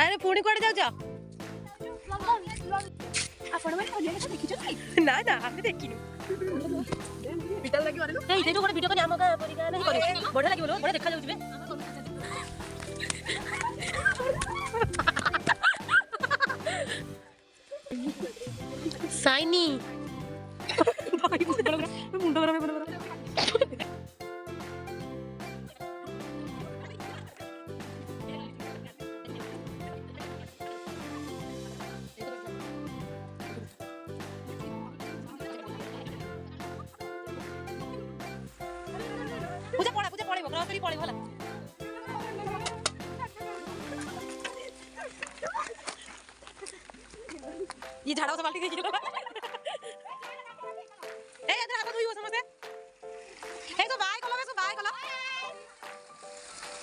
अरे पुणी कुआडे जाउछ आपण माने ओलिया देखि छथि ना ना हमने देखिनु पिटल लागि मारे ए इते गोटे वीडियो कने हम का परिका नहीं करियो बढ़िया लागि बोलो बढ़िया देखा जाउछ बे साइनी मुंडो बरा बरा पूजा पड़ेबो ग्रोसरी पड़ेबो होला ये झाड़ा से बाल्टी देखिलो